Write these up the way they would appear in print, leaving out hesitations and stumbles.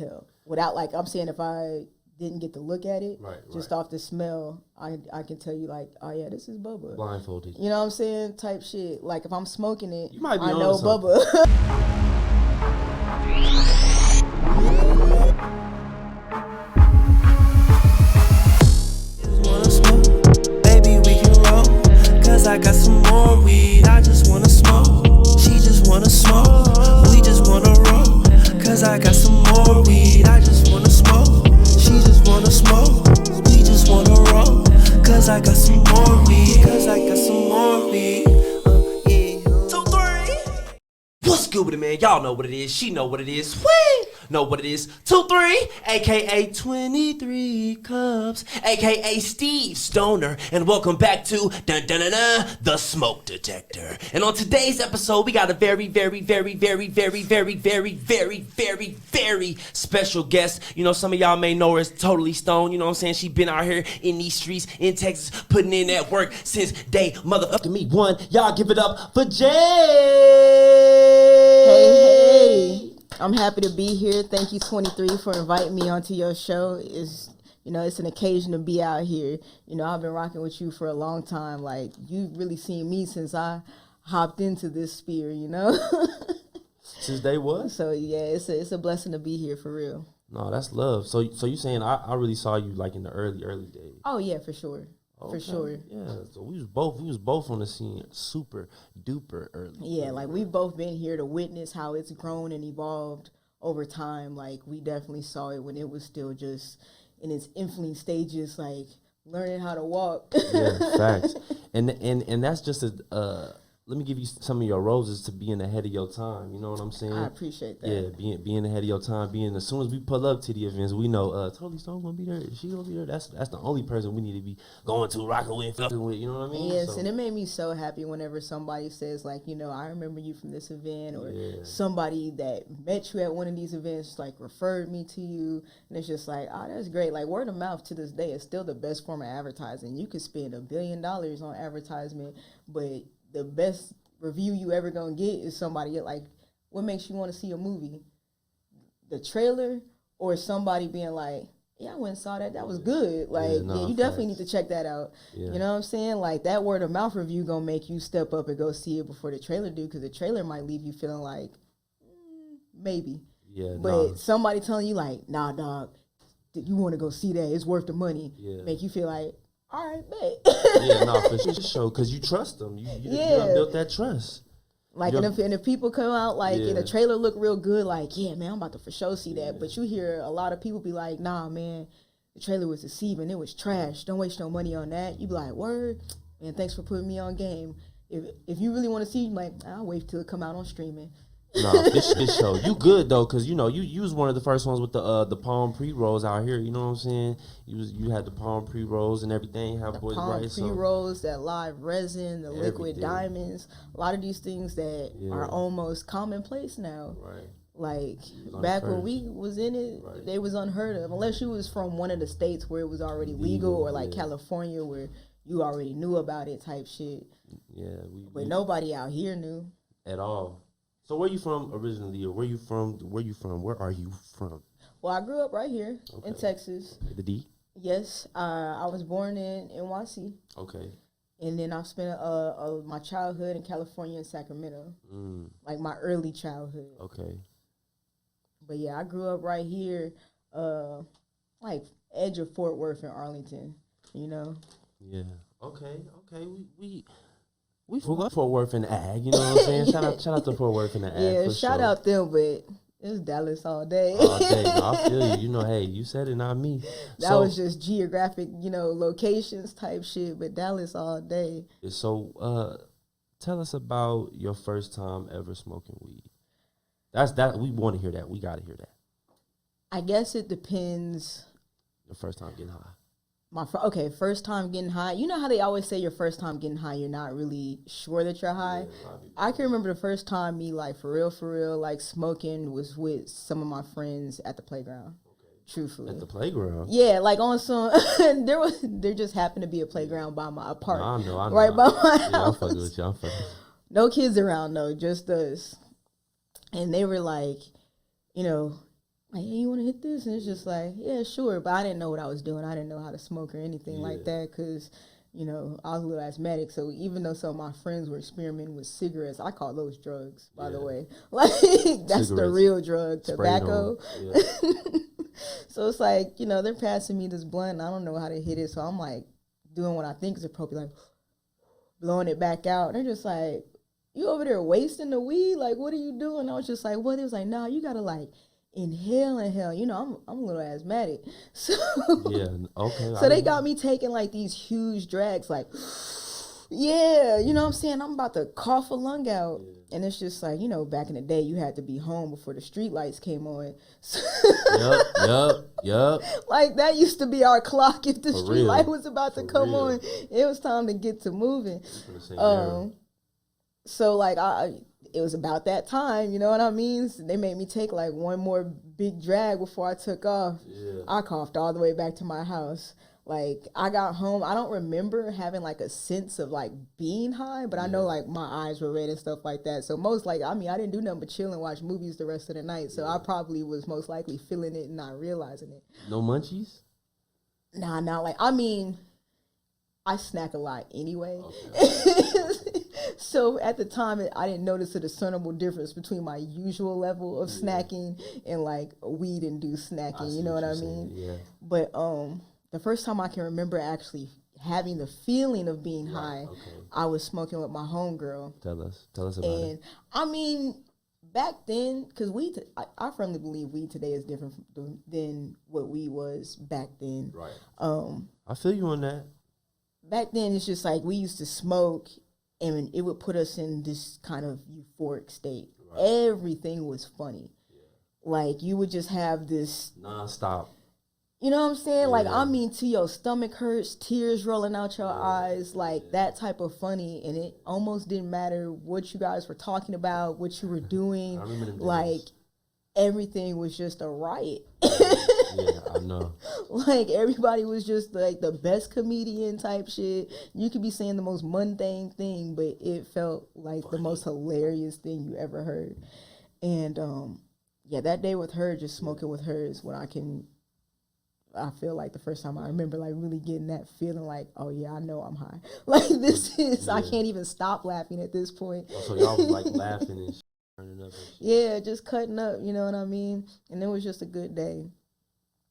tell. Without, like, I'm saying if I didn't get to look at it, just off the smell, I can tell you, like, oh, yeah, this is Bubba. Blindfolded. You know what I'm saying? Type shit. Like, if I'm smoking it, you might be I know Bubba. I got some more weed, I just wanna smoke. She just wanna smoke, we just wanna roll. Cause I got some more weed, I just wanna smoke. She just wanna smoke, we just wanna roll. Cause I got some more weed, cause I got some more weed. Yeah. 2, 3. What's good with it, man? Y'all know what it is, she know what it is. Whee! Know what it is. 2, 3, aka 23 Cups, aka Steve Stoner, and welcome back to the Smoke Detector. And on today's episode, we got a very special guest. You know, some of y'all may know her as Toadily Stoned. You know what I'm saying? She been out here in these streets in Texas, putting in that work since day motherfucking me one. Y'all give it up for Jay. Hey. I'm happy to be here. Thank you, 23, for inviting me onto your show. It's an occasion to be out here. You know, I've been rocking with you for a long time. Like, you've really seen me since I hopped into this sphere, you know? Since day one? So, yeah, it's a blessing to be here, for real. No, that's love. So you saying I really saw you, like, in the early days? Oh, yeah, for sure. Okay. For sure. Yeah, so we was both on the scene super duper early. Yeah, like we've both been here to witness how it's grown and evolved over time. Like we definitely saw it when it was still just in its infant stages, like learning how to walk. Yeah, facts. And that's just let me give you some of your roses to being ahead of your time. You know what I'm saying? I appreciate that. Yeah, being ahead of your time. Being as soon as we pull up to the events, we know Toadily Stone gonna be there. She gonna be there. That's the only person we need to be going to, rocking with, fucking with. You know what I mean? Yes, and it made me so happy whenever somebody says, like, you know, I remember you from this event, or somebody that met you at one of these events, like, referred me to you, and it's just like, oh, that's great. Like, word of mouth to this day is still the best form of advertising. You could spend $1 billion on advertisement, but the best review you ever gonna get is somebody like, what makes you want to see a movie? The trailer, or somebody being like, yeah, I went and saw that. That was good. Like, you definitely need to check that out. Yeah. You know what I'm saying? Like, that word of mouth review gonna make you step up and go see it before the trailer do, because the trailer might leave you feeling like, maybe. Yeah. But somebody telling you like, nah, dog, you want to go see that? It's worth the money. Yeah. Make you feel like, all right, bet. Yeah, no, for sure, because you trust them. You done built that trust. Like, and if people come out, like, in a trailer look real good, like, yeah, man, I'm about to for sure see that. Yeah. But you hear a lot of people be like, nah, man, the trailer was deceiving. It was trash. Don't waste no money on that. You be like, word? Man, thanks for putting me on game. If you really want to see, like, I'll wait till it come out on streaming. No, this show. You good, though, because, you know, you was one of the first ones with the palm pre-rolls out here. You know what I'm saying? You had the palm pre-rolls and everything. Have boys palm right, pre-rolls, that live resin, the liquid diamonds. A lot of these things that are almost commonplace now. Right. Like, back when we was in it, they was unheard of. Unless you was from one of the states where it was already legal, or like California where you already knew about it type shit. Yeah. But nobody out here knew. At all. So where you from originally, or where you from? Where are you from? Well, I grew up right here in Texas. The D? Yes. I was born in NYC. Okay. And then I spent my childhood in California and Sacramento. Like my early childhood. Okay. But yeah, I grew up right here, like edge of Fort Worth and Arlington, you know? Yeah. Okay. We forgot Fort Worth and the Ag, you know what I'm saying? Shout out to Fort Worth and the Ag. Yeah, shout out them, but it's Dallas all day. All day. No, I feel you. You know, hey, you said it, not me. That was just geographic, you know, locations type shit, but Dallas all day. So, tell us about your first time ever smoking weed. That we want to hear that. We got to hear that. I guess it depends. Your first time getting high. First time getting high. You know how they always say your first time getting high, you're not really sure that you're high? Yeah, I can remember the first time me, like, for real, like, smoking was with some of my friends at the playground. Okay. Truthfully. At the playground? Yeah, like, on some, there just happened to be a playground by my apartment. I know. Right by my house. Yeah, I'm fucking with you. No kids around, though, just us. And they were like, you know, like, hey, you want to hit this? And it's just like, yeah, sure. But I didn't know what I was doing. I didn't know how to smoke or anything like that because, you know, I was a little asthmatic. So even though some of my friends were experimenting with cigarettes, I call those drugs, by the way. Like, that's cigarettes, the real drug, tobacco. Yeah. So it's like, you know, they're passing me this blunt and I don't know how to hit it. So I'm like doing what I think is appropriate, like blowing it back out. And they're just like, you over there wasting the weed? Like, what are you doing? I was just like, well, they was like, nah, you got to like inhale. You know, I'm a little asthmatic. So yeah, okay. So they got me taking like these huge drags, like, yeah, you know what I'm saying? I'm about to cough a lung out. Yeah. And it's just like, you know, back in the day, you had to be home before the street lights came on. Yep. Like, that used to be our clock. If the street light was about to come on, it was time to get to moving. So, like, it was about that time, you know what I mean? So they made me take, like, one more big drag before I took off. Yeah. I coughed all the way back to my house. Like, I got home, I don't remember having, like, a sense of, like, being high, but I know, like, my eyes were red and stuff like that. So most, like, I mean, I didn't do nothing but chill and watch movies the rest of the night. So I probably was most likely feeling it and not realizing it. No munchies? Nah, not like, I mean, I snack a lot anyway. Okay. So at the time, I didn't notice a discernible difference between my usual level of snacking and, like, weed-induced snacking, you know what I mean? Yeah. But, the first time I can remember actually having the feeling of being high, I was smoking with my homegirl. Tell us about it. And I mean, back then, because I firmly believe weed today is different than what weed was back then. Right. I feel you on that. Back then, it's just like we used to smoke, and it would put us in this kind of euphoric state. Right. Everything was funny. Yeah. Like, you would just have this nonstop. You know what I'm saying? Yeah. Like, I mean, till your stomach hurts, tears rolling out your eyes, like that type of funny. And it almost didn't matter what you guys were talking about, what you were doing. Like, everything was just a riot. Yeah, I know. Like, everybody was just like the best comedian type shit. You could be saying the most mundane thing, but it felt like the most hilarious thing you ever heard. And, yeah, that day with her, just smoking with her is when I feel like the first time I remember, like, really getting that feeling like, oh, yeah, I know I'm high. Like, this is, I can't even stop laughing at this point. Oh, so y'all was, like, laughing and turning up. Yeah, just cutting up, you know what I mean? And it was just a good day,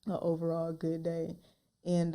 an overall good day. And,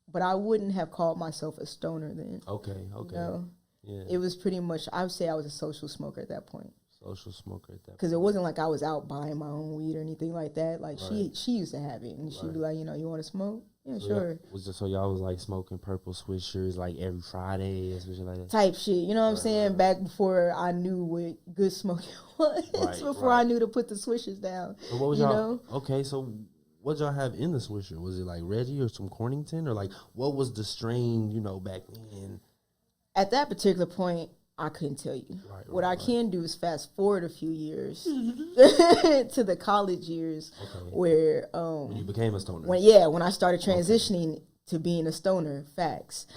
but I wouldn't have called myself a stoner then. Okay. You know? Yeah. It was pretty much, I would say I was a social smoker at that point. Social smoker at that point. Because it wasn't like I was out buying my own weed or anything like that. Like, she used to have it, and she'd be like, you know, you want to smoke? Yeah, so sure. So y'all was like smoking purple swishers like every Friday or something like that? Type shit, you know what I'm saying? Back before I knew what good smoking was. Before I knew to put the swishers down. So what was y'all? Okay, so what y'all have in the swisher? Was it like Reggie or some Cornington? Or like, what was the strain, you know, back then? At that particular point, I couldn't tell you. What I can do is fast forward a few years to the college years where when you became a stoner. When I started transitioning to being a stoner, facts.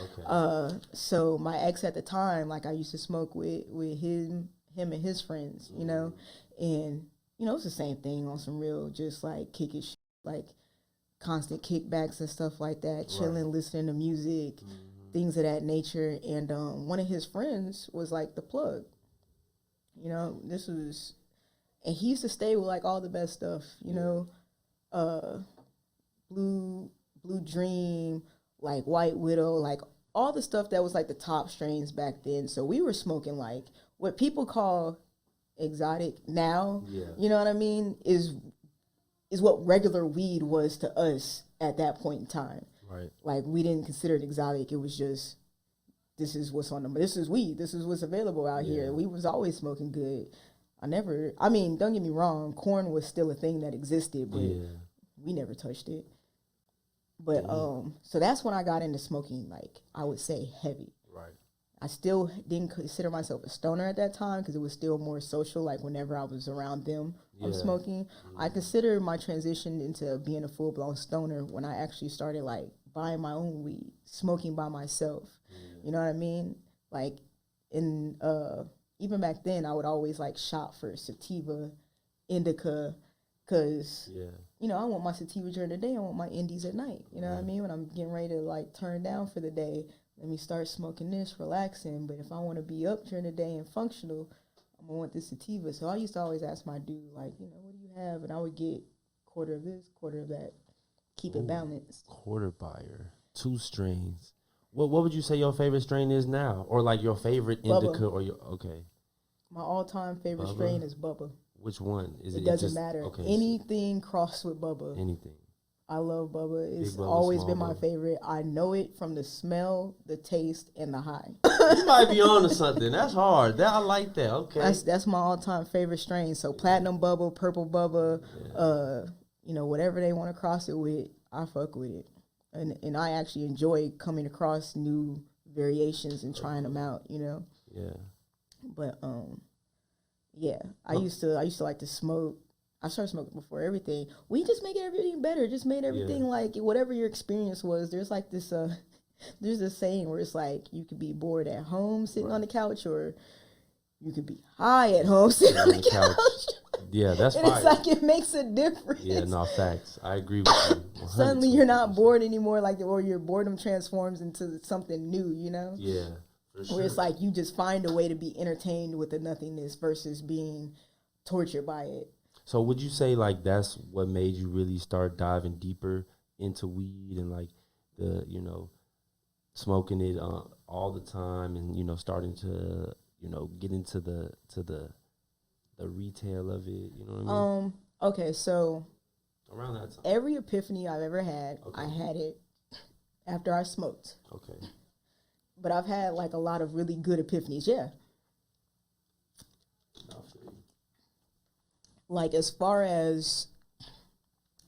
So my ex at the time, like, I used to smoke with him and his friends, you know, and you know, it's the same thing on some real just like kicking shit, like constant kickbacks and stuff like that, chilling, listening to music. Things of that nature. And one of his friends was like the plug. You know, and he used to stay with like all the best stuff, you know, Blue Dream, like White Widow, like all the stuff that was like the top strains back then. So we were smoking like what people call exotic now, you know what I mean, is what regular weed was to us at that point in time. Right. Like, we didn't consider it exotic. It was just, this is what's on this is weed. This is what's available out here. We was always smoking good. I mean, don't get me wrong, corn was still a thing that existed, but we never touched it. But, so that's when I got into smoking, like, I would say heavy. Right. I still didn't consider myself a stoner at that time because it was still more social, like whenever I was around them, I'm smoking. I consider my transition into being a full-blown stoner when I actually started, like, buying my own weed, smoking by myself. You know what I mean? Like, even back then, I would always, like, shop for sativa, indica, Because, Yeah. you know, I want my sativa during the day. I want my indies at night. You know what I mean? When I'm getting ready to, like, turn down for the day, let me start smoking this, relaxing. But if I want to be up during the day and functional, I'm going to want this sativa. So I used to always ask my dude, like, you know, what do you have? And I would get quarter of this, quarter of that. Keep it balanced. Quarter buyer. 2 strains. What would you say your favorite strain is now? Or, like, your favorite indica or your... Okay. My all-time favorite strain is Bubba. Which one? It doesn't matter. Okay, anything crossed with Bubba. Anything. I love Bubba. It's always been my favorite. I know it from the smell, the taste, and the high. You might be on to something. That's hard. I like that. Okay. That's my all-time favorite strain. So platinum Bubba, purple Bubba, you know, whatever they want to cross it with, I fuck with it. And I actually enjoy coming across new variations and trying them out, you know? Yeah. But, yeah, I used to like to smoke. I started smoking before everything. We just make everything better. Just made everything like whatever your experience was. There's like this, there's this saying where it's like you could be bored at home sitting on the couch, or you could be high at home sitting on the couch. Yeah, that's fine. It's like it makes a difference. Yeah, no, facts. I agree with you. 100%. Suddenly you're not bored anymore, like, or your boredom transforms into something new, you know? Yeah. Sure. Where it's like you just find a way to be entertained with the nothingness versus being tortured by it. So would you say, like, that's what made you really start diving deeper into weed and, like, the, you know, smoking it all the time and, you know, starting to, you know, get into the retail of it, you know what I mean? Okay, so around that time. Every epiphany I've ever had, I had it after I smoked. Okay. But I've had, like, a lot of really good epiphanies, yeah. Like, as far as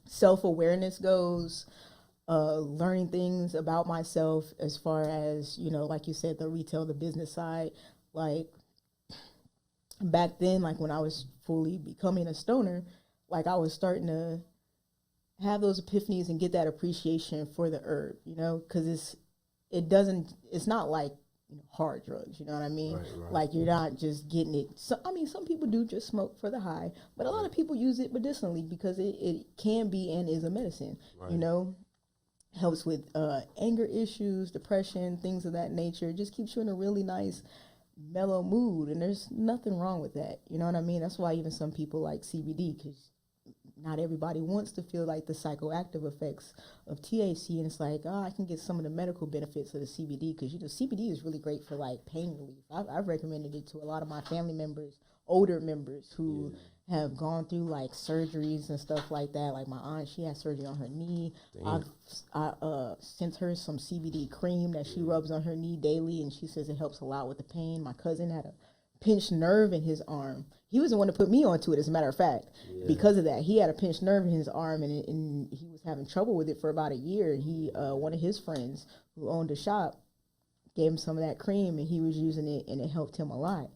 self-awareness goes, learning things about myself, as far as, you know, like you said, the retail, the business side, like, back then, like, when I was fully becoming a stoner, like, I was starting to have those epiphanies and get that appreciation for the herb, you know, because it's not like, you know, hard drugs, you know what I mean? Right. Like, you're not just getting it. So, I mean, some people do just smoke for the high, but a lot of people use it medicinally because it can be and is a medicine, you know? Helps with anger issues, depression, things of that nature. It just keeps you in a really nice, mellow mood, and there's nothing wrong with that, you know what I mean? That's why even some people like CBD, because not everybody wants to feel like the psychoactive effects of THC, and it's like, oh, I can get some of the medical benefits of the CBD, because, you know, CBD is really great for, like, pain relief. I've recommended it to a lot of my family members, older members who have gone through, like, surgeries and stuff like that. Like, my aunt, she had surgery on her knee. I sent her some CBD cream that she rubs on her knee daily, and she says it helps a lot with the pain. My cousin had a pinched nerve in his arm. He was the one to put me onto it, as a matter of fact. Because of that, he had a pinched nerve in his arm, and he was having trouble with it for about a year. He one of his friends who owned a shop gave him some of that cream, and he was using it, and it helped him a lot.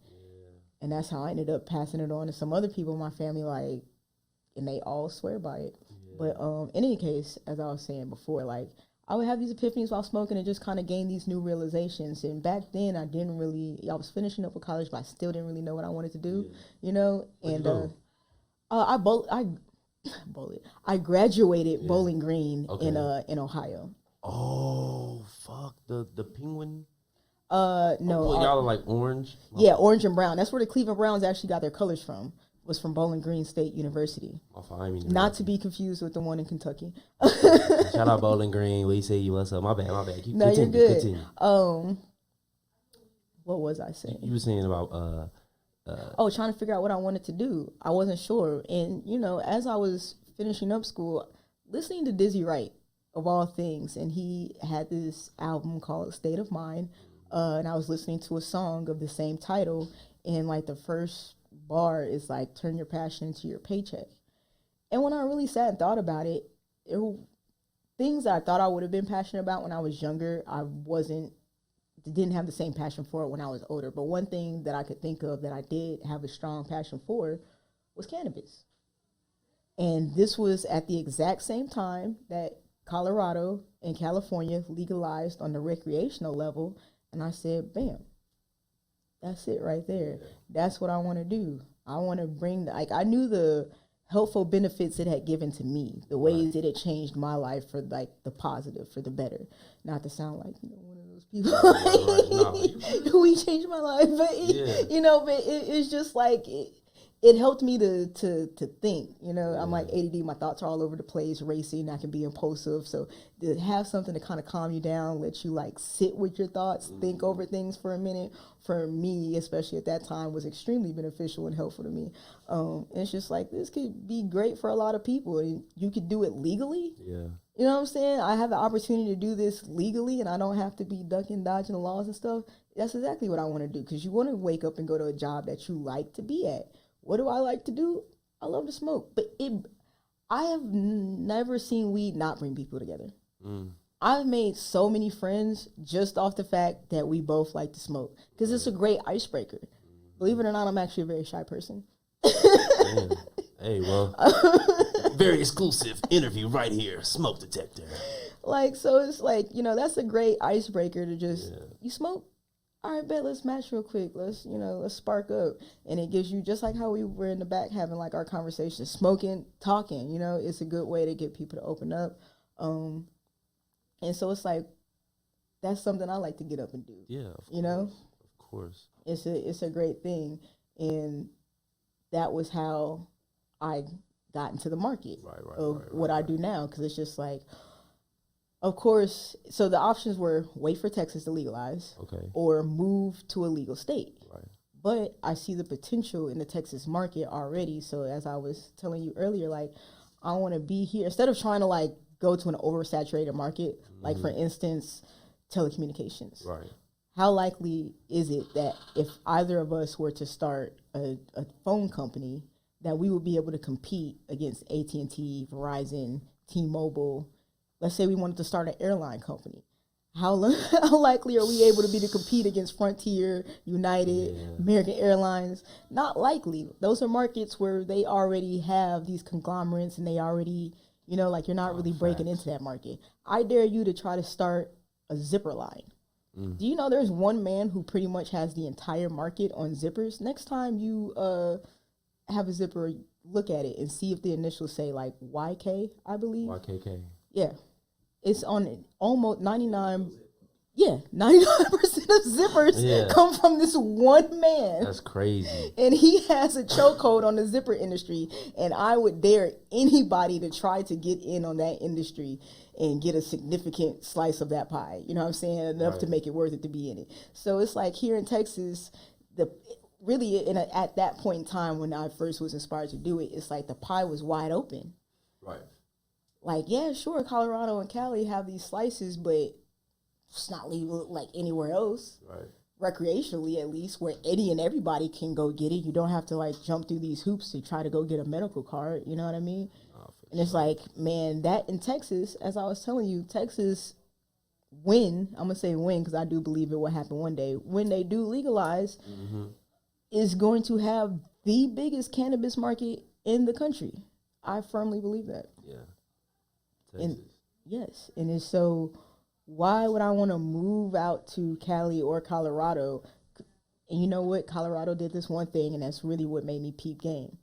And that's how I ended up passing it on to some other people in my family, like, and they all swear by it. But in any case, as I was saying before, like, I would have these epiphanies while smoking and just kind of gain these new realizations. And back then, I was finishing up with college, but I still didn't really know what I wanted to do, you know? And I graduated Bowling Green in Ohio. Oh, fuck, the penguin? No. Y'all are like orange? Yeah, orange and brown. That's where the Cleveland Browns actually got their colors from. Was from Bowling Green State University. Not to be confused with the one in Kentucky. Shout out Bowling Green. We say you what's up. My bad. No, you're good. Continue. What was I saying? You were saying about trying to figure out what I wanted to do. I wasn't sure. And, you know, as I was finishing up school, listening to Dizzy Wright, of all things, and he had this album called State of Mind, and I was listening to a song of the same title, and, like, the first bar is like, turn your passion into your paycheck. And when I really sat and thought about it, things that I thought I would have been passionate about when I was younger, didn't have the same passion for it when I was older. But one thing that I could think of that I did have a strong passion for was cannabis. And this was at the exact same time that Colorado and California legalized on the recreational level. And I said, bam. That's it right there. That's what I want to do. I want to bring, I knew the helpful benefits it had given to me, the ways that it changed my life for like the positive, for the better. Not to sound like, you know, one of those people who changed my life, but you know, but it's just like it helped me to think, you know. I'm like ADD, my thoughts are all over the place, racing, I can be impulsive. So to have something to kind of calm you down, let you like sit with your thoughts, think over things for a minute, for me, especially at that time, was extremely beneficial and helpful to me. And it's just like, this could be great for a lot of people. And you could do it legally. Yeah. You know what I'm saying? I have the opportunity to do this legally, and I don't have to be ducking, dodging the laws and stuff. That's exactly what I want to do, because you want to wake up and go to a job that you like to be at. What do I like to do? I love to smoke. But I have never seen weed not bring people together. I've made so many friends just off the fact that we both like to smoke, because it's a great icebreaker. Believe it or not, I'm actually a very shy person. Hey, well, very exclusive interview right here, Smoke Detector. Like, so it's like, you know, that's a great icebreaker to just, you smoke? All right, bet, let's match real quick. Let's spark up. And it gives you, just like how we were in the back having like our conversation, smoking, talking, you know, it's a good way to get people to open up. And so it's like, that's something I like to get up and do. Yeah, you know? Of course. It's a great thing. And that was how I got into the market of what I do now. Because it's just like, of course, so the options were wait for Texas to legalize or move to a legal state. Right. But I see the potential in the Texas market already. So as I was telling you earlier, like, I want to be here. Instead of trying to like go to an oversaturated market, like for instance, telecommunications. Right. How likely is it that if either of us were to start a phone company, that we would be able to compete against AT&T, Verizon, T-Mobile? Let's say we wanted to start an airline company. How likely are we able to be to compete against Frontier, United, American Airlines? Not likely. Those are markets where they already have these conglomerates, and they already, you know, like, you're not really breaking into that market. I dare you to try to start a zipper line. Do you know there's one man who pretty much has the entire market on zippers? Next time you have a zipper, look at it and see if the initials say like YK, I believe. YKK. Yeah. It's on almost 99% of zippers come from this one man. That's crazy. And he has a chokehold on the zipper industry. And I would dare anybody to try to get in on that industry and get a significant slice of that pie. You know what I'm saying? Enough to make it worth it to be in it. So it's like here in Texas, at that point in time when I first was inspired to do it, it's like the pie was wide open. Right. Like, yeah, sure, Colorado and Cali have these slices, but it's not legal like anywhere else. Right. Recreationally, at least, where any and everybody can go get it. You don't have to like jump through these hoops to try to go get a medical card. You know what I mean? And it's like, man, that in Texas, as I was telling you, Texas, I'm going to say when, because I do believe it will happen one day, when they do legalize, is going to have the biggest cannabis market in the country. I firmly believe that. Yeah. And yes, and it's so, why would I want to move out to Cali or Colorado? And you know what? Colorado did this one thing, and that's really what made me peep game.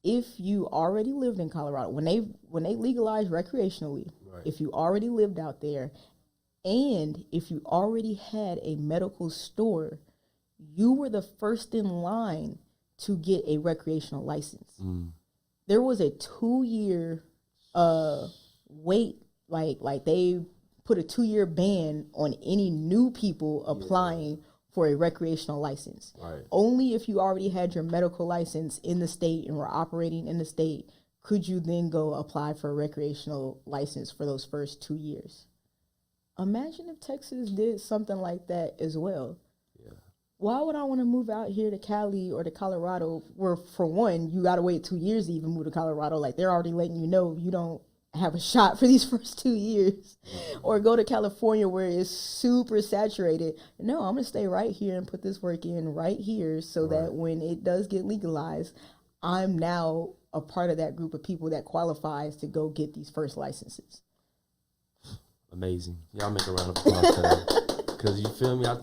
If you already lived in Colorado, when they legalized recreationally, if you already lived out there, and if you already had a medical store, you were the first in line to get a recreational license. There was a 2-year wait, like they put a 2-year ban on any new people applying for a recreational license. Right. Only if you already had your medical license in the state and were operating in the state could you then go apply for a recreational license for those first 2 years. Imagine if Texas did something like that as well. Yeah. Why would I want to move out here to Cali or to Colorado, where for one, you got to wait 2 years to even move to Colorado? Like, they're already letting you know you don't have a shot for these first 2 years. Or go to California where it's super saturated. No, I'm going to stay right here and put this work in right here so that when it does get legalized, I'm now a part of that group of people that qualifies to go get these first licenses. Amazing. Y'all make a round of applause for that. Because you feel me? I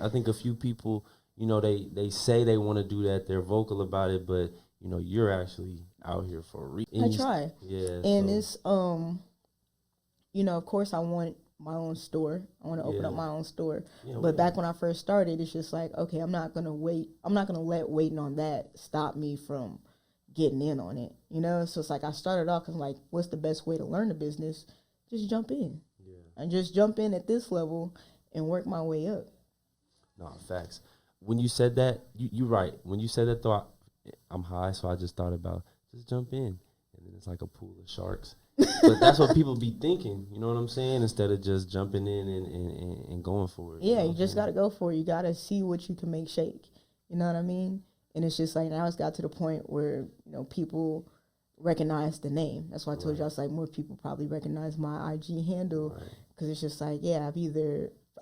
think a few people, you know, they say they want to do that. They're vocal about it, but, you know, you're actually out here for a reason. I try. Yeah. And it's you know, of course I want my own store. I want to open up my own store. Yeah, but back when I first started, it's just like, okay, I'm not gonna let waiting on that stop me from getting in on it. You know, so it's like I started off because like, what's the best way to learn the business? Just jump in. Yeah. And just jump in at this level and work my way up. No, facts. When you said that, you're right. When you said that, though, I'm high, so I just thought about just jump in, and then it's like a pool of sharks. But that's what people be thinking, you know what I'm saying? Instead of just jumping in and going for it. Yeah, you just got to go for it. You got to see what you can make shake. You know what I mean? And it's just like now it's got to the point where, you know, people recognize the name. That's why I told you I was like, more people probably recognize my IG handle because it's just like, yeah,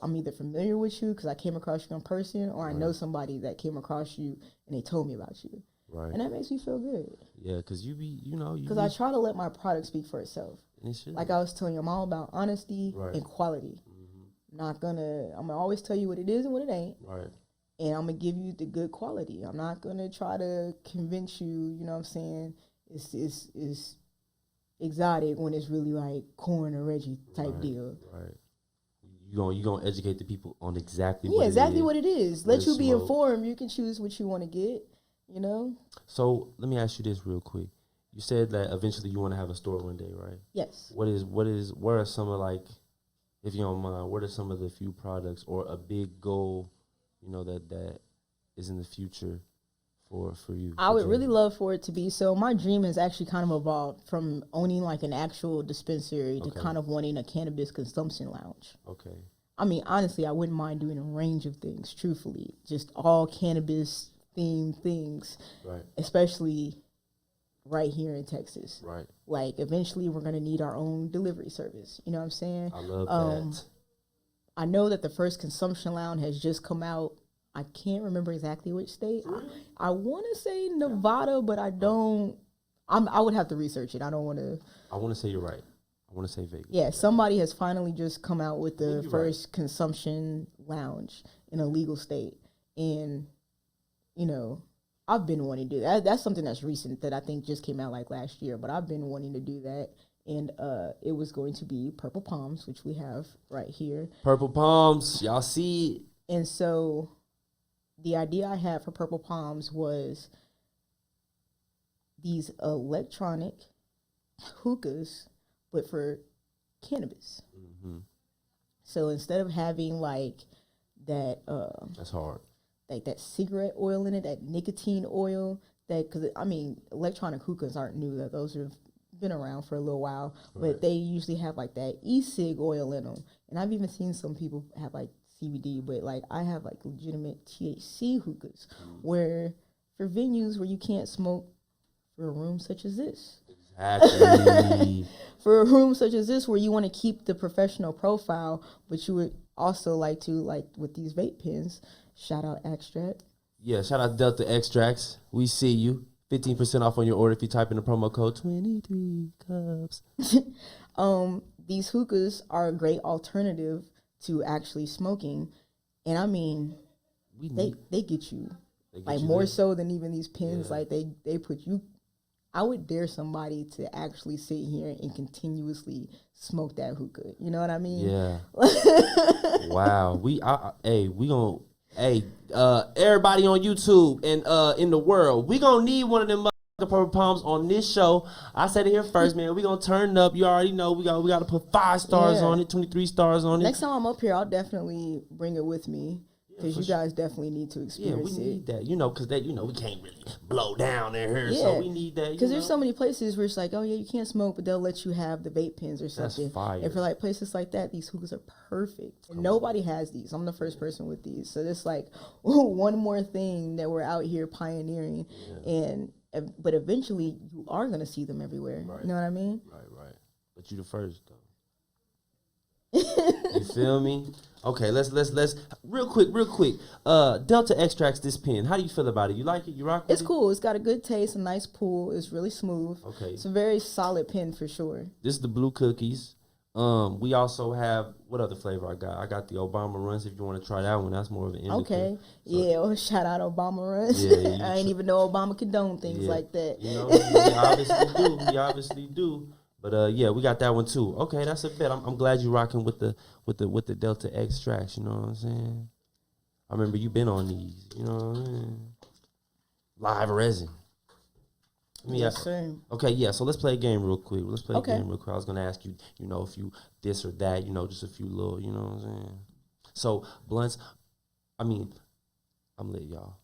I'm either familiar with you because I came across you in person, or I know somebody that came across you and they told me about you. Right. And that makes me feel good. Yeah, because because I try to let my product speak for itself. Like I was telling you, I'm all about honesty and quality. Mm-hmm. I'm gonna always tell you what it is and what it ain't. Right. And I'm gonna give you the good quality. I'm not gonna try to convince you, you know what I'm saying, it's exotic when it's really like corn or Reggie type deal. Right. You gonna educate the people on exactly what it is. Let you be informed. You can choose what you want to get. You know. So let me ask you this real quick. You said that eventually you want to have a store one day, right? Yes. What are some of, like, if you don't mind, what are some of the few products or a big goal, you know, that is in the future for you? I would really love for it to be. So my dream has actually kind of evolved from owning like an actual dispensary to kind of wanting a cannabis consumption lounge. Okay. I mean, honestly, I wouldn't mind doing a range of things, truthfully. Just all cannabis themed things. Right. Especially right here in Texas. Right. Like, eventually we're going to need our own delivery service. You know what I'm saying? I love that. I know that the first consumption lounge has just come out. I can't remember exactly which state. I want to say Nevada, but I don't. I would have to research it. I don't want to. I want to say you're right. I want to say Vegas. Yeah, somebody has finally just come out with the first consumption lounge in a legal state. And, you know, I've been wanting to do that. That's something that's recent that I think just came out like last year, but I've been wanting to do that. And it was going to be Purple Palms, which we have right here. Purple Palms, y'all see. And so the idea I had for Purple Palms was these electronic hookahs, but for cannabis. Mm-hmm. So instead of having like that, that's hard. Like that cigarette oil in it, that nicotine oil. Because I mean, electronic hookahs aren't new. That those have been around for a little while, but they usually have like that e-cig oil in them. And I've even seen some people have like CBD, but like I have like legitimate THC hookahs, where for venues where you can't smoke, for a room such as this. Exactly. For a room such as this where you want to keep the professional profile, but you would also like to, like with these vape pens, shout out Extract. Yeah, shout out Delta Extracts. We see you. 15% off on your order if you type in the promo code 23 cups. These hookahs are a great alternative to actually smoking. And I mean, they get you like more there. So than even these pens. Yeah. Like they put you. I would dare somebody to actually sit here and continuously smoke that hookah. You know what I mean? Yeah. Wow. Everybody on YouTube and in the world, we gonna need one of them Purple Palms on this show. I said it here first, man. We gonna turn it up. You already know we got to put 5 stars on it, 23 stars on it. Next time I'm up here, I'll definitely bring it with me. Because you guys definitely need to experience it. Yeah, we need that. You know, because we can't really blow down in here. Yeah. So we need that. Because there's so many places where it's like, oh, yeah, you can't smoke, but they'll let you have the vape pens or something. That's fire. And for like places like that, these hookahs are perfect. And nobody has these. I'm the first person with these. So it's like one more thing that we're out here pioneering. Yeah. But eventually, you are going to see them everywhere. Right. You know what I mean? Right. But you the first, though. You feel me? Okay, let's real quick. Delta Extracts this pen. How do you feel about it? You like it? You rock with it? It's cool. It's got a good taste, a nice pull. It's really smooth. Okay. It's a very solid pen for sure. This is the blue cookies. We also have, what other flavor I got? I got the Obama Runs. If you want to try that one, that's more of an indica. Okay. So, yeah. Well, shout out Obama runs. Yeah, I ain't even know Obama condone things like that. You know, he obviously do. He obviously do. But yeah, we got that one too. Okay, that's a bet. I'm glad you're rocking with the Delta extracts. You know what I'm saying? I remember you been on these. You know what I'm saying? Live resin. Yes, sir. Okay, yeah. So let's play a game real quick. I was gonna ask you, you know, if you this or that, you know, just a few little, you know what I'm saying. So blunts. I mean, I'm lit, y'all.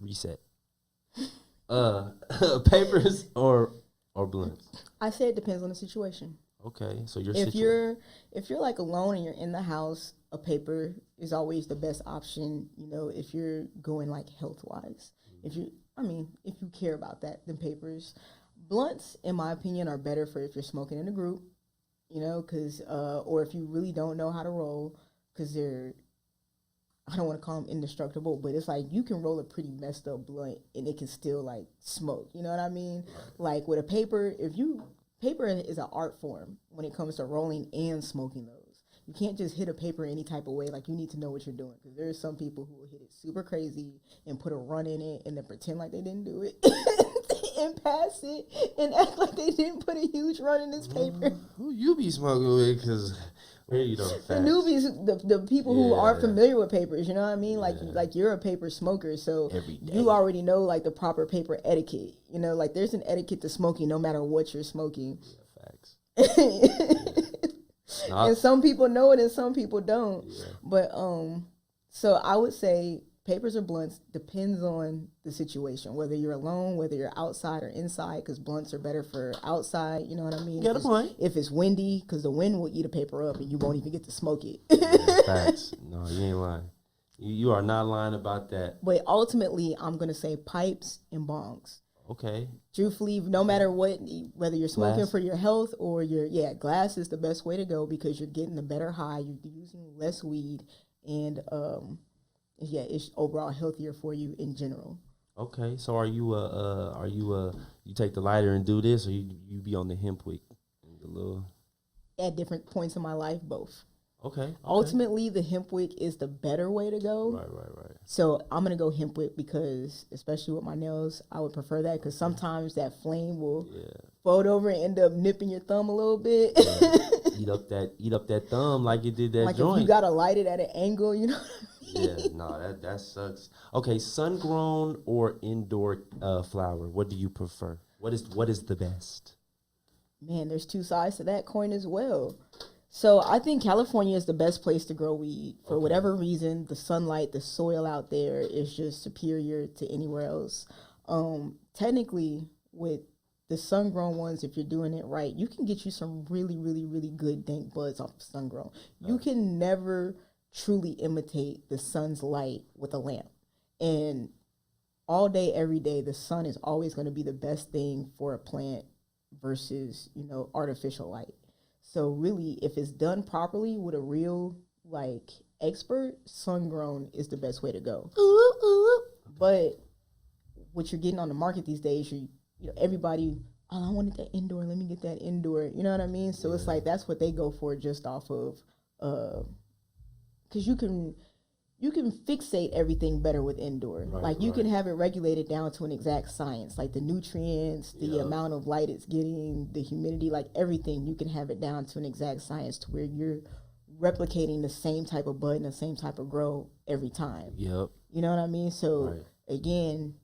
Reset. Papers or blunts. I say it depends on the situation. Okay, so if you're like alone and you're in the house, a paper is always the best option. You know, if you're going like health wise, if you care about that, then papers. Blunts, in my opinion, are better for if you're smoking in a group, you know, because or if you really don't know how to roll, because I don't want to call them indestructible, but it's like you can roll a pretty messed up blunt and it can still like smoke. You know what I mean? Like with a paper, paper is an art form when it comes to rolling and smoking those. You can't just hit a paper any type of way. Like, you need to know what you're doing, because there's some people who will hit it super crazy and put a run in it and then pretend like they didn't do it and pass it and act like they didn't put a huge run in this paper. Who you be smoking with? Because where you know the newbies, the people who aren't familiar with papers, you know what I mean? Like you're a paper smoker, so you already know like the proper paper etiquette. You know, like there's an etiquette to smoking no matter what you're smoking. Yeah, facts. And some people know it and some people don't. Yeah. But so I would say papers or blunts depends on the situation, whether you're alone, whether you're outside or inside, because blunts are better for outside, you know what I mean? Get a point. If it's windy, because the wind will eat a paper up and you won't even get to smoke it. Yeah, facts. No, you ain't lying. You are not lying about that. But ultimately, I'm going to say pipes and bongs. Okay. Truthfully, no matter what, whether you're smoking for your health or glass is the best way to go, because you're getting a better high, you're using less weed, and it's overall healthier for you in general. Okay, so you take the lighter and do this, or you be on the hemp wick? At different points in my life, both. Okay. Ultimately, the hemp wick is the better way to go. Right. So I'm going to go hemp wick because, especially with my nails, I would prefer that, because sometimes that flame will fold over and end up nipping your thumb a little bit. Yeah. Eat up that thumb like it did that like joint. Like if you got to light it at an angle, you know what I mean? Yeah, no, that sucks. Okay, sun-grown or indoor flower, what do you prefer? What is the best? Man, there's two sides to that coin as well. So I think California is the best place to grow weed. For whatever reason, the sunlight, the soil out there is just superior to anywhere else. Technically, with the sun-grown ones, if you're doing it right, you can get you some really, really, really good dank buds off of sun-grown. You can never truly imitate the sun's light with a lamp. And all day, every day, the sun is always going to be the best thing for a plant versus, artificial light. So really, if it's done properly with a real expert, sun-grown is the best way to go. But what you're getting on the market these days, everybody, I wanted that indoor, let me get that indoor. You know what I mean? So it's like that's what they go for, just off of, because you can fixate everything better with indoor. You can have it regulated down to an exact science, like the nutrients, the amount of light it's getting, the humidity, like everything. You can have it down to an exact science to where you're replicating the same type of bud and the same type of grow every time. Yep. You know what I mean? So again,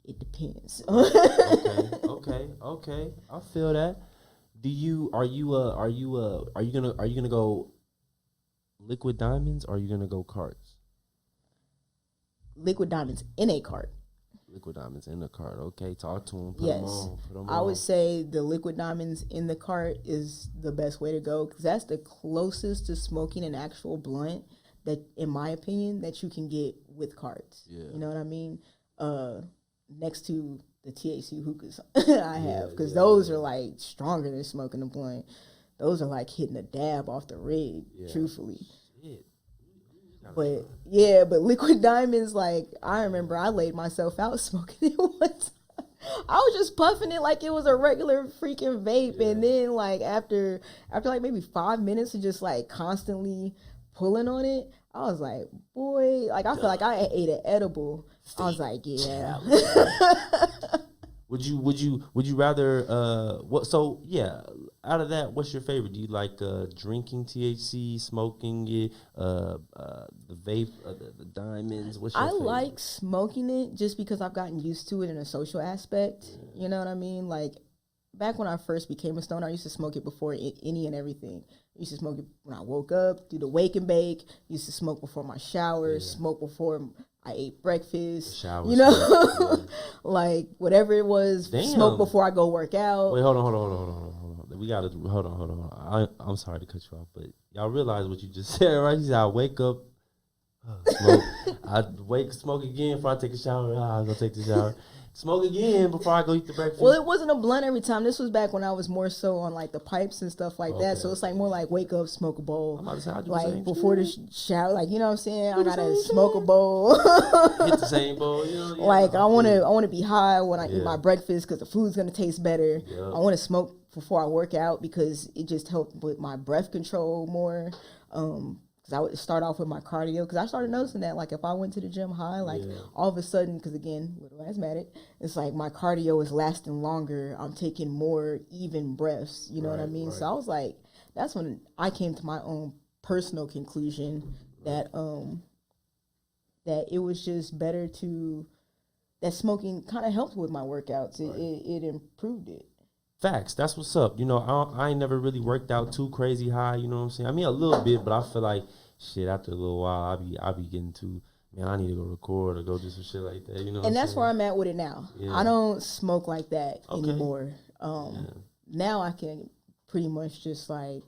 it depends. Okay. I feel that. Are you gonna go liquid diamonds, or are you gonna go carts? Liquid diamonds in a cart. Liquid diamonds in the cart. Okay, talk to them. Yes. I would say the liquid diamonds in the cart is the best way to go, because that's the closest to smoking an actual blunt that, in my opinion, that you can get with carts. Yeah. You know what I mean? Next to the THC hookahs I have, because those are stronger than smoking a blunt. Those are hitting a dab off the rig, truthfully. Shit. But liquid diamonds, I remember I laid myself out smoking it one time. I was just puffing it like it was a regular freaking vape, and then like after like maybe 5 minutes of just like constantly pulling on it, I was like, boy, like I feel like I ate an edible. I was like, yeah. Would you rather what? So yeah, out of that, what's your favorite? Do you like drinking THC, smoking it, the vape, the diamonds? What's your favorite? like smoking it just because I've gotten used to it in a social aspect. You know what I mean? Like back when I first became a stoner, I used to smoke it before any and everything. I used to smoke it when I woke up, do the wake and bake. Used to smoke before my shower, smoke before I ate breakfast. Shower, you know, like whatever it was, smoke before I go work out. Wait, hold on. We gotta hold on. I'm sorry to cut you off, but y'all realize what you just said, right? You said I wake up, smoke. I smoke again before I take a shower. I go take the shower. Smoke again before I go eat the breakfast. Well, it wasn't a blunt every time. This was back when I was more so on like the pipes and stuff like that. So it's like more like wake up, smoke a bowl. I'm about to say, I do like the same before shit. the shower, like you know what I'm saying. I gotta smoke a bowl. Hit the same bowl, you know. Yeah, like I wanna be high when I eat my breakfast because the food's gonna taste better. Yeah. I want to smoke before I work out because it just helped with my breath control more. Because I would start off with my cardio, because I started noticing that, like, if I went to the gym high, like, all of a sudden, because, again, little asthmatic, it's like my cardio is lasting longer. I'm taking more even breaths, you know what I mean? Right. So I was like, that's when I came to my own personal conclusion that that it was just better that smoking kind of helped with my workouts. It improved it. Facts. That's what's up. You know, I ain't never really worked out too crazy high. You know what I'm saying? I mean, a little bit, but I feel like shit. After a little while, I be getting too. Man, I need to go record or go do some shit like that. You know. And that's where I'm at with it now. Yeah. I don't smoke like that anymore. Now I can pretty much just like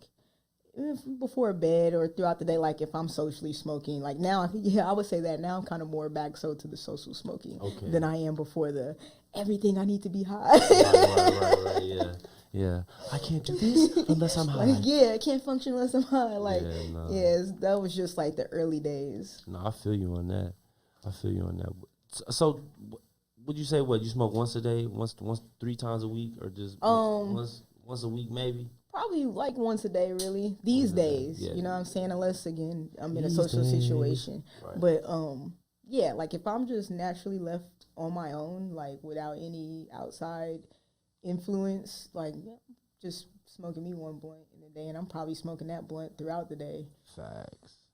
before bed or throughout the day. Like if I'm socially smoking, like now, I would say that now I'm kind of more back to the social smoking than I am before the. Everything I need to be high. Right. Yeah. I can't do this unless I'm high. Like, I can't function unless I'm high. Like, that was just like the early days. No, I feel you on that. So, would you say you smoke once a day, once 3 times a week, or just once a week maybe? Probably like once a day, really. These days, you know what I'm saying? Unless again I'm in a social situation, but like if I'm just naturally left on my own, like without any outside influence, like just smoking me one blunt in a day, and I'm probably smoking that blunt throughout the day. Facts.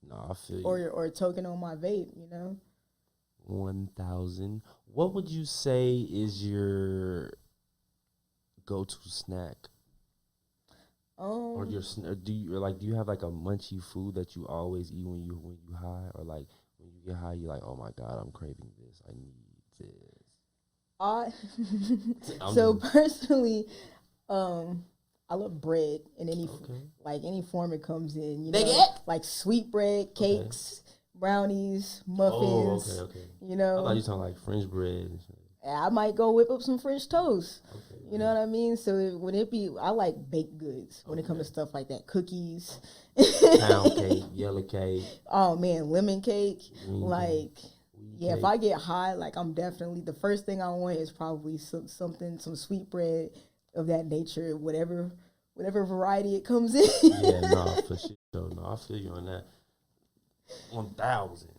No, I feel you. Or toking on my vape, you know. 1,000. What would you say is your go-to snack? Or do you have like a munchy food that you always eat when you high, or like when you get high, you're like, oh my God, I'm craving this. I need this. So personally, I love bread in any any form it comes in. You know, like sweet bread, cakes, brownies, muffins. Oh, okay. You know, I thought you talking like French bread. And shit. I might go whip up some French toast. You know what I mean? So I like baked goods when it comes to stuff like that. Cookies. Pound cake, yellow cake. Oh, man, lemon cake. Cake. If I get high, like I'm definitely, the first thing I want is probably some sweet bread of that nature, whatever variety it comes in. For sure. No, I feel you on that. 1,000.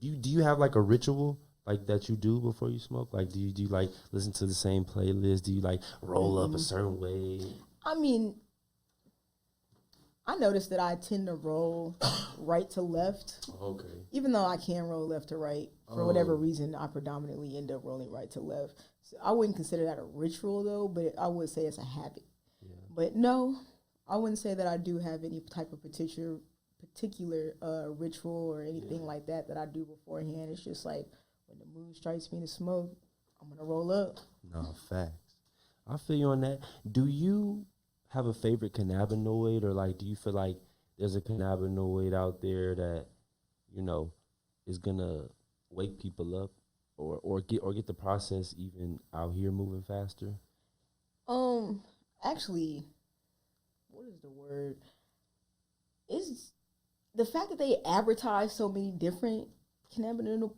Do you have like a ritual? Like that you do before you smoke? Like do you like listen to the same playlist? Do you like roll up a certain way? I mean, I noticed that I tend to roll right to left. Okay. Even though I can roll left to right. For whatever reason, I predominantly end up rolling right to left. So I wouldn't consider that a ritual though, but I would say it's a habit. Yeah. But no, I wouldn't say that I do have any type of particular ritual or anything like that I do beforehand. It's just like, when the mood strikes me to smoke, I'm going to roll up. No, facts. I feel you on that. Do you have a favorite cannabinoid, or like do you feel like there's a cannabinoid out there that, you know, is going to wake people up or get the process even out here moving faster? Actually, what is the word? Is the fact that they advertise so many different cannabinoid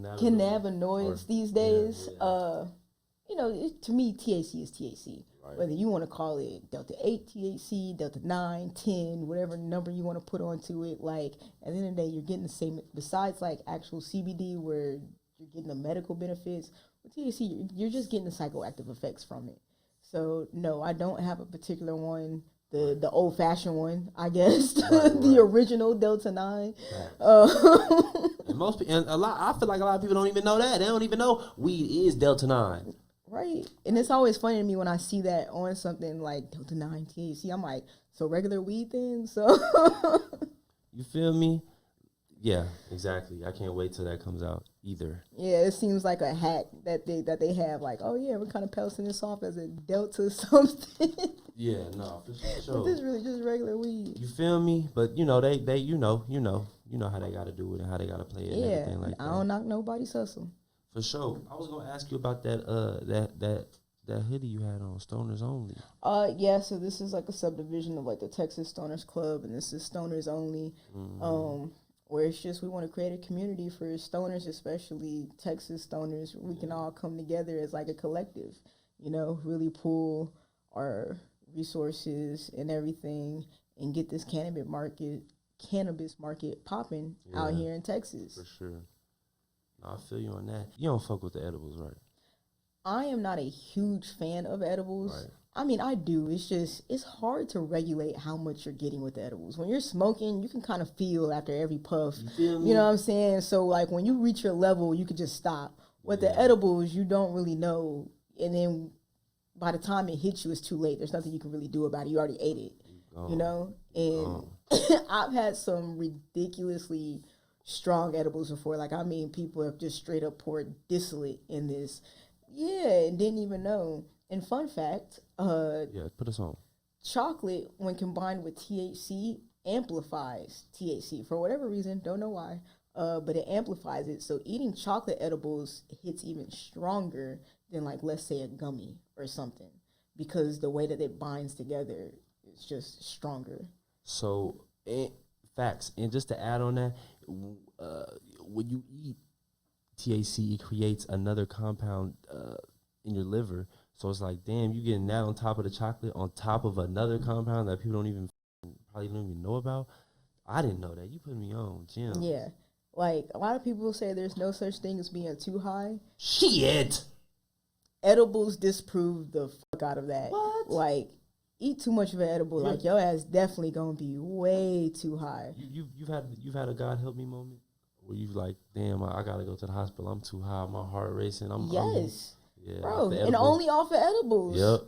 cannabinoids these days. Yeah. You know, to me, THC is THC. Right. Whether you want to call it Delta 8 THC, Delta 9, 10, whatever number you want to put onto it, like, at the end of the day, you're getting the same, besides, like, actual CBD where you're getting the medical benefits, with THC, you're just getting the psychoactive effects from it. So, no, I don't have a particular one. The old-fashioned one, I guess, the original Delta 9. And I feel like a lot of people don't even know that. They don't even know weed is Delta 9. Right. And it's always funny to me when I see that on something like Delta 9 THC. I'm like, so regular weed then? So you feel me? Yeah, exactly. I can't wait till that comes out either. Yeah, it seems like a hack that they have, like, oh yeah, we're kind of passing this off as a Delta something. Yeah, no, for sure. But this really just regular weed. You feel me? But you know, they you know how they gotta do it and how they gotta play it and everything like that. I don't knock nobody's hustle. For sure. I was gonna ask you about that hoodie you had on, Stoners Only. Yeah, so this is like a subdivision of like the Texas Stoners Club, and this is Stoners Only. Where it's just we want to create a community for stoners, especially Texas stoners. We can all come together as like a collective, you know, really pool our resources and everything and get this cannabis market popping out here in Texas. For sure. No, I feel you on that. You don't fuck with the edibles, right? I am not a huge fan of edibles. Right. I mean, I do. It's just, it's hard to regulate how much you're getting with the edibles. When you're smoking, you can kind of feel after every puff. You feel me? You know what I'm saying? So, like, when you reach your level, you can just stop. With the edibles, you don't really know. And then by the time it hits you, it's too late. There's nothing you can really do about it. You already ate it, you know? And I've had some ridiculously strong edibles before. Like, I mean, people have just straight up poured distillate in this. Yeah, and didn't even know. And fun fact, put us on. Chocolate, when combined with THC, amplifies THC. For whatever reason, don't know why, but it amplifies it. So eating chocolate edibles hits even stronger than, like, let's say a gummy or something, because the way that it binds together is just stronger. So, facts. And just to add on that, when you eat THC, it creates another compound in your liver. So it's like, damn, you getting that on top of the chocolate, on top of another compound that people probably don't even know about. I didn't know that. You put me on, Jim. Yeah. Like, a lot of people say there's no such thing as being too high. Shit! Edibles disprove the fuck out of that. What? Like, eat too much of an edible, like, your ass definitely gonna be way too high. You've had a God help me moment where you've like, damn, I gotta go to the hospital. I'm too high. My heart racing. Yeah, bro, and only off of edibles. Yep.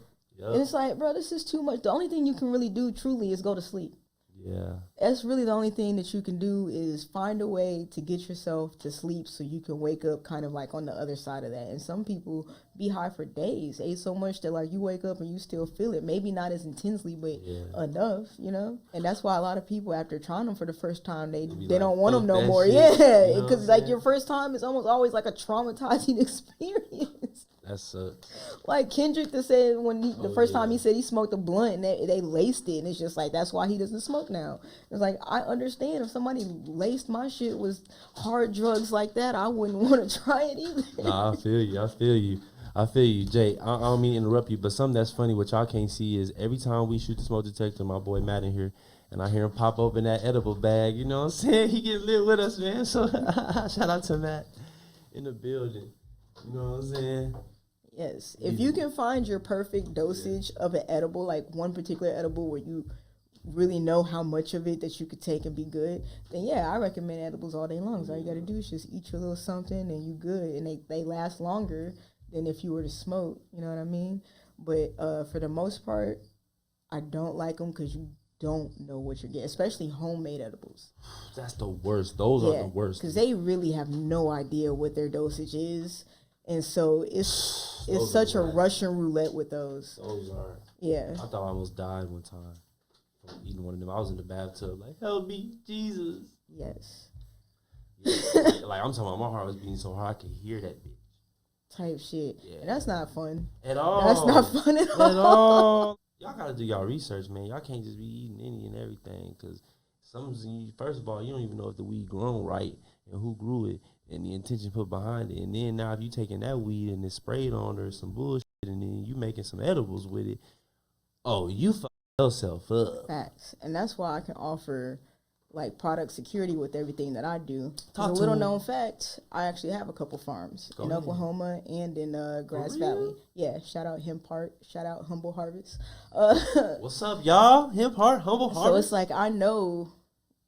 And it's like, bro, this is too much. The only thing you can really do truly is go to sleep. Yeah. That's really the only thing that you can do, is find a way to get yourself to sleep so you can wake up kind of like on the other side of that. And some people be high for days, ate so much that like you wake up and you still feel it. Maybe not as intensely, but enough, you know? And that's why a lot of people, after trying them for the first time, they don't want them no more. Shit, yeah, because like your first time is almost always like a traumatizing experience. That sucks. Like Kendrick that said when the first time he said he smoked a blunt and they laced it, and it's just like, that's why he doesn't smoke now. It's like, I understand if somebody laced my shit with hard drugs like that, I wouldn't want to try it either. Nah, I feel you, Jay. I don't mean to interrupt you, but something that's funny, what y'all can't see, is every time we shoot the smoke detector, my boy Matt in here, and I hear him pop open that edible bag, you know what I'm saying? He get lit with us, man. So shout out to Matt in the building. You know what I'm saying? Yes. If you can find your perfect dosage of an edible, like one particular edible where you really know how much of it that you could take and be good, then yeah, I recommend edibles all day long. So all you got to do is just eat your little something and you good. And they last longer than if you were to smoke. You know what I mean? But for the most part, I don't like them because you don't know what you're getting, especially homemade edibles. That's the worst. Those are the worst. Because they really have no idea what their dosage is. And so it's such a Russian roulette with those. Those are. Yeah. I thought I almost died one time from eating one of them. I was in the bathtub like, help me, Jesus. Yes. Yeah, like I'm talking about, my heart was beating so hard I could hear that bitch. Type shit. Yeah. And that's not fun. At all. That's not fun at all. Y'all gotta do y'all research, man. Y'all can't just be eating any and everything, because first of all, you don't even know if the weed grown right and who grew it. and the intention put behind it. And then now if you taking that weed and it's sprayed on or some bullshit and then you making some edibles with it, oh, you fuck yourself up. Facts. And that's why I can offer like product security with everything that I do. Talk A to little me. known fact, I actually have a couple farms in Oklahoma and in Grass Valley. Yeah, shout out Hemp Heart, shout out Humble Harvest. What's up, y'all? Hemp Heart, Humble Harvest. So it's like I know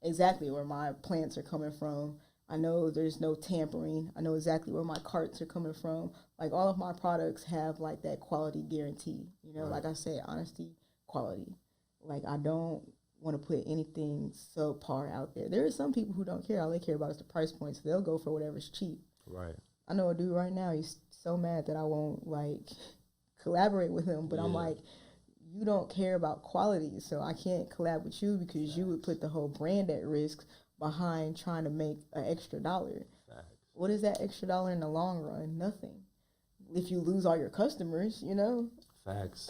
exactly where my plants are coming from. I know there's no tampering. I know exactly where my carts are coming from. Like all of my products have like that quality guarantee. You know, like I said, honesty, quality. Like I don't want to put anything subpar out there. There are some people who don't care. All they care about is the price point, so they'll go for whatever's cheap. Right. I know a dude right now, he's so mad that I won't like collaborate with him, but I'm like, you don't care about quality, so I can't collab with you because you would put the whole brand at risk behind trying to make an extra dollar. What is that extra dollar in the long run? Nothing. If you lose all your customers, you know? Facts.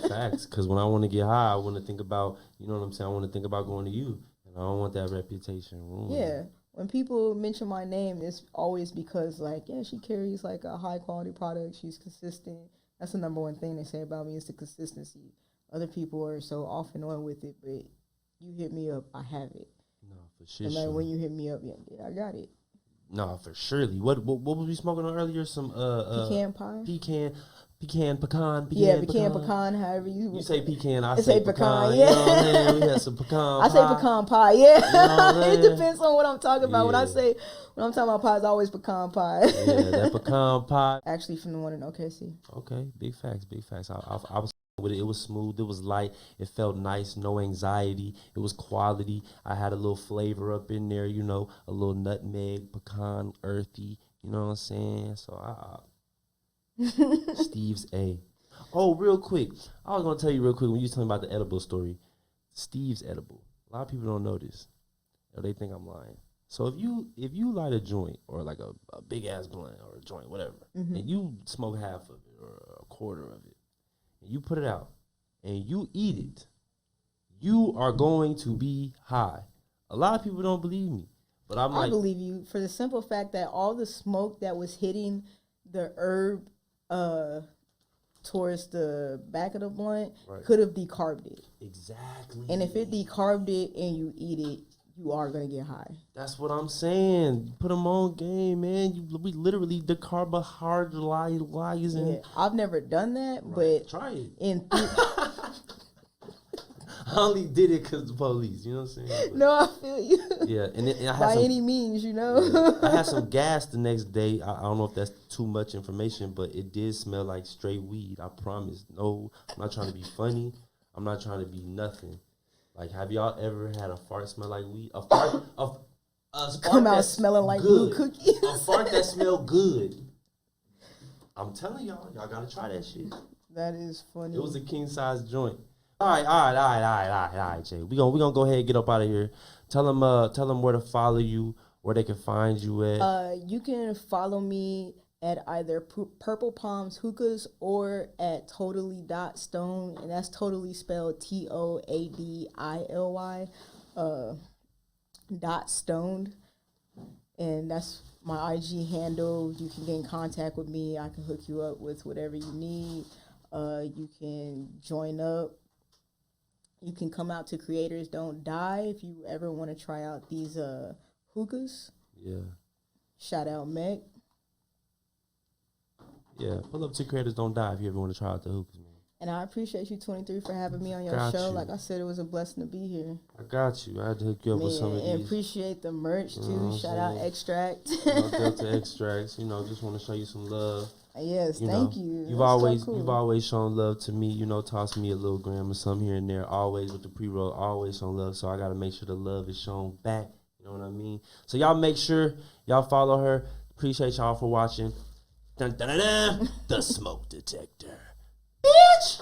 Facts. Because when I want to get high, I want to think about, you know what I'm saying? I want to think about going to you. And I don't want that reputation ruined. Yeah. When people mention my name, it's always because, like, yeah, she carries, like, a high-quality product. She's consistent. That's the number one thing they say about me is the consistency. Other people are so off and on with it, but you hit me up, I have it. No, for sure. And, like, when you hit me up, yeah, I got it. No, for surely. What was we smoking on earlier? Some pecan pie? Pecan. Yeah, pecan, however you say pecan, I say pecan. Yeah. You know what I'm saying? We had some pecan I pie. say pecan pie, yeah. You know It depends on what I'm talking about. Yeah. When I'm talking about pie, it's always pecan pie. Yeah, that pecan pie. Actually from the one in OKC. Okay, big facts. I was with it. It was smooth. It was light. It felt nice. No anxiety. It was quality. I had a little flavor up in there, you know, a little nutmeg, pecan, earthy. You know what I'm saying? So Steve's A. Oh, real quick. I was gonna tell you real quick when you was telling about the edible story. Steve's edible. A lot of people don't know this. Or they think I'm lying. So if you light a joint or like a big ass blunt or a joint, whatever, and you smoke half of it or a quarter of it, and you put it out and you eat it, you are going to be high. A lot of people don't believe me, but I believe you for the simple fact that all the smoke that was hitting the herb towards the back of the blunt could have decarbed it. Exactly. And if it decarbed it and you eat it, you are going to get high. That's what I'm saying. Put them on game, man. We literally decarbonizing. Yeah, I've never done that, but try it. I only did it because the police, you know what I'm saying? But, no, I feel you. Yeah, and I had by any means, you know. I had some gas the next day. I don't know if that's too much information, but it did smell like straight weed. I promise. No, I'm not trying to be funny. I'm not trying to be nothing. Like, have y'all ever had a fart smell like weed? A fart come out smelling like blue cookies. A fart that smell good. I'm telling y'all gotta try that shit. That is funny. It was a king size joint. All right, Jay. We gonna go ahead and get up out of here. Tell them where to follow you, where they can find you at. You can follow me at either Purple Palms Hookahs or at Toadily.Stoned, and that's totally spelled TOADILY .stoned, and that's my IG handle. You can get in contact with me. I can hook you up with whatever you need. You can join up. You can come out to Creators Don't Die if you ever want to try out these hookahs. Yeah. Shout out Meg. Yeah, pull up to Creators Don't Die if you ever want to try out the hookahs, man. And I appreciate you, 23, for having me on your show. Like I said, it was a blessing to be here. I got you. I had to hook you up with some of these. And appreciate the merch, too. Shout out Extract. Delta Extracts. You know, just want to show you some love. Yes, thank you. You've always shown love to me. You know, toss me a little gram or something here and there. Always with the pre-roll. Always shown love. So I got to make sure the love is shown back. You know what I mean? So y'all make sure y'all follow her. Appreciate y'all for watching. Dun, dun, dun, dun. The Smoke Detector. Bitch!